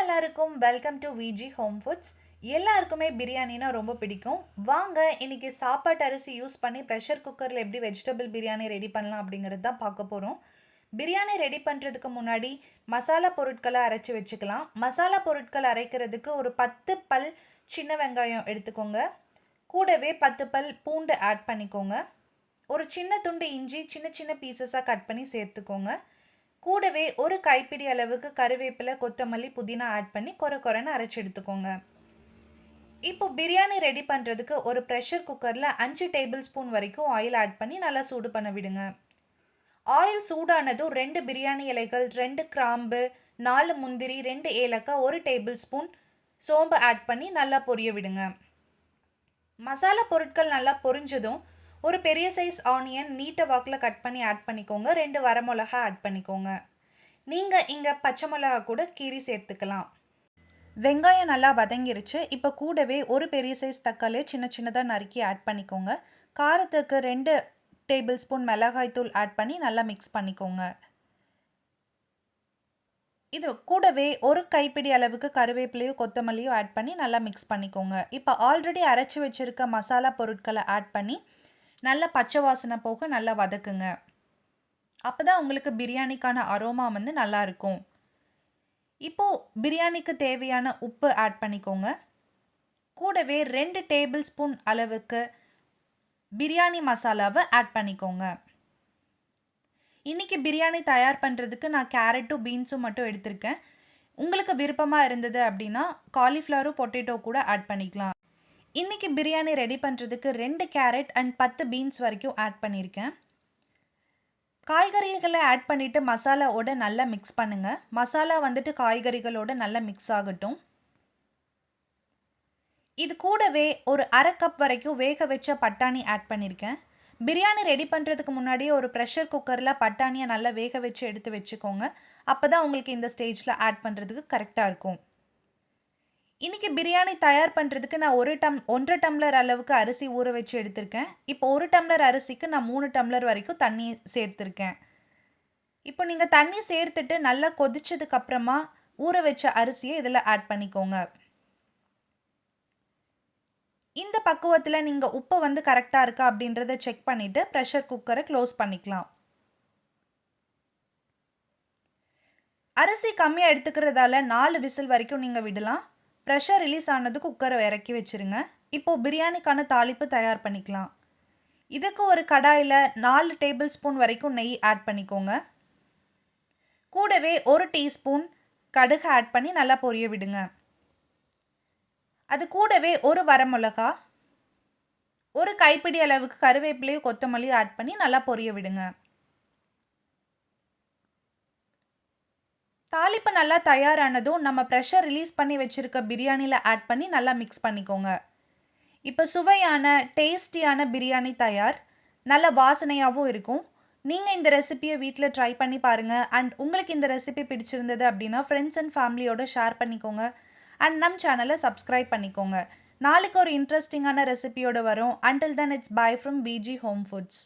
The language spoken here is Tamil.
எல்லாருக்கும் welcome to Viji home foods. எல்லாருக்குமே பிரியாணினா ரொம்ப பிடிக்கும். வாங்க இன்னைக்கு சாப்பாட்டு அரிசி யூஸ் பண்ணி ப்ரெஷர் குக்கரில் எப்படி வெஜிடபிள் பிரியாணி ரெடி பண்ணலாம் அப்படிங்கிறது தான் பார்க்க போகிறோம். பிரியாணி ரெடி பண்ணுறதுக்கு முன்னாடி மசாலா பொருட்களை அரைச்சி வச்சுக்கலாம். மசாலா பொருட்கள் அரைக்கிறதுக்கு ஒரு 10 பல் சின்ன வெங்காயம் எடுத்துக்கோங்க. கூடவே 10 பல் பூண்டு ஆட் பண்ணிக்கோங்க. ஒரு சின்ன துண்டு இஞ்சி சின்ன சின்ன பீசஸாக கட் பண்ணி சேர்த்துக்கோங்க. கூடவே ஒரு கைப்பிடி அளவுக்கு கருவேப்பிலை, கொத்தமல்லி, புதினா ஆட் பண்ணி கொரன்னு அரைச்சி எடுத்துக்கோங்க. இப்போ பிரியாணி ரெடி பண்ணுறதுக்கு ஒரு ப்ரெஷர் குக்கரில் 5 டேபிள் ஸ்பூன் வரைக்கும் ஆயில் ஆட் பண்ணி நல்லா சூடு பண்ண விடுங்க. ஆயில் சூடானதும் 2 பிரியாணி இலைகள், 2 கிராம்பு, 4 முந்திரி, 2 ஏலக்காய், 1 டேபிள் ஸ்பூன் சோம்பு ஆட் பண்ணி நல்லா பொரிய விடுங்க. மசாலா பொருட்கள் நல்லா பொரிஞ்சதும் ஒரு பெரிய சைஸ் ஆனியன் நீட்ட வாக்கில் கட் பண்ணி ஆட் பண்ணிக்கோங்க. 2 வரமிளகா ஆட் பண்ணிக்கோங்க. நீங்கள் இங்கே பச்சை மிளகா கூட கீரி சேர்த்துக்கலாம். வெங்காயம் நல்லா வதங்கிருச்சு. இப்போ கூடவே ஒரு பெரிய சைஸ் தக்காளி சின்ன சின்னதாக நறுக்கி ஆட் பண்ணிக்கோங்க. காரத்துக்கு 2 டேபிள் ஸ்பூன் மிளகாய் தூள் ஆட் பண்ணி நல்லா மிக்ஸ் பண்ணிக்கோங்க. இது கூடவே ஒரு கைப்பிடி அளவுக்கு கருவேப்பிலையும் கொத்தமல்லியும் ஆட் பண்ணி நல்லா மிக்ஸ் பண்ணிக்கோங்க. இப்போ ஆல்ரெடி அரைச்சி வச்சுருக்க மசாலா பொருட்களை ஆட் பண்ணி நல்லா பச்சை வாசனை போக நல்லா வதக்குங்க. அப்போ தான் உங்களுக்கு பிரியாணிக்கான அரோமா நல்லா இருக்கும். இப்போது பிரியாணிக்கு தேவையான உப்பு ஆட் பண்ணிக்கோங்க. கூடவே 2 டேபிள் ஸ்பூன் அளவுக்கு பிரியாணி மசாலாவை ஆட் பண்ணிக்கோங்க. இன்றைக்கி பிரியாணி தயார் பண்ணுறதுக்கு நான் கேரட்டும் பீன்ஸும் மட்டும் எடுத்திருக்கேன். உங்களுக்கு விருப்பமாக இருந்தது அப்படின்னா காலிஃப்ளவரும் பொட்டேட்டோ கூட ஆட் பண்ணிக்கலாம். இன்றைக்கி பிரியாணி ரெடி பண்ணுறதுக்கு 2 கேரட் அண்ட் 10 பீன்ஸ் வரைக்கும் ஆட் பண்ணியிருக்கேன். காய்கறிகளை ஆட் பண்ணிவிட்டு மசாலாவோட நல்லா மிக்ஸ் பண்ணுங்கள். மசாலா காய்கறிகளோட நல்லா மிக்ஸ் ஆகட்டும். இது கூடவே ஒரு அரை கப் வரைக்கும் வேக வச்ச பட்டாணி ஆட் பண்ணியிருக்கேன். பிரியாணி ரெடி பண்ணுறதுக்கு முன்னாடியே ஒரு ப்ரெஷர் குக்கரில் பட்டாணியை நல்லா வேக வச்சு எடுத்து வச்சுக்கோங்க. அப்போ தான் உங்களுக்கு இந்த ஸ்டேஜில் ஆட் பண்ணுறதுக்கு கரெக்டாக இருக்கும். இன்றைக்கி பிரியாணி தயார் பண்ணுறதுக்கு நான் 1.5 டம்ளர் அளவுக்கு அரிசி ஊற வச்சு எடுத்திருக்கேன். இப்போ 1 டம்ளர் அரிசிக்கு நான் 3 டம்ளர் வரைக்கும் தண்ணி சேர்த்துருக்கேன். இப்போ நீங்கள் தண்ணி சேர்த்துட்டு நல்லா கொதிச்சதுக்கப்புறமா ஊற வச்ச அரிசியை இதில் ஆட் பண்ணிக்கோங்க. இந்த பக்குவத்தில் நீங்கள் உப்பு கரெக்டாக இருக்கா அப்படின்றத செக் பண்ணிவிட்டு ப்ரெஷர் குக்கரை க்ளோஸ் பண்ணிக்கலாம். அரிசி கம்மியாக எடுத்துக்கிறதால 4 விசில் வரைக்கும் நீங்கள் விடலாம். ப்ரெஷர் ரிலீஸ் ஆனது குக்கரை இறக்கி வச்சுருங்க. இப்போது பிரியாணிக்கான தாளிப்பு தயார் பண்ணிக்கலாம். இதுக்கு ஒரு கடாயில் 4 டேபிள் ஸ்பூன் வரைக்கும் நெய் ஆட் பண்ணிக்கோங்க. கூடவே 1 டீஸ்பூன் கடுகு ஆட் பண்ணி நல்லா பொரிய விடுங்க. அது கூடவே ஒரு வரமிளகா, ஒரு கைப்பிடி அளவுக்கு கருவேப்பிலையும் கொத்தமல்லியும் ஆட் பண்ணி நல்லா பொரிய விடுங்க. தாளிப்பு நல்லா தயாரானதும் நம்ம ப்ரெஷர் ரிலீஸ் பண்ணி வச்சுருக்க பிரியாணியில் ஆட் பண்ணி நல்லா மிக்ஸ் பண்ணிக்கோங்க. இப்போ சுவையான டேஸ்டியான பிரியாணி தயார். நல்ல வாசனையாகவும் இருக்கும். நீங்கள் இந்த ரெசிபியை வீட்டில் ட்ரை பண்ணி பாருங்கள். அண்ட் உங்களுக்கு இந்த ரெசிபி பிடிச்சிருந்தது அப்படின்னா ஃப்ரெண்ட்ஸ் அண்ட் ஃபேமிலியோட ஷேர் பண்ணிக்கோங்க. அண்ட் நம் சேனலை சப்ஸ்கிரைப் பண்ணிக்கோங்க. நாளைக்கு ஒரு இன்ட்ரெஸ்டிங்கான ரெசிபியோடு வரும். Until then it's by from Viji home foods.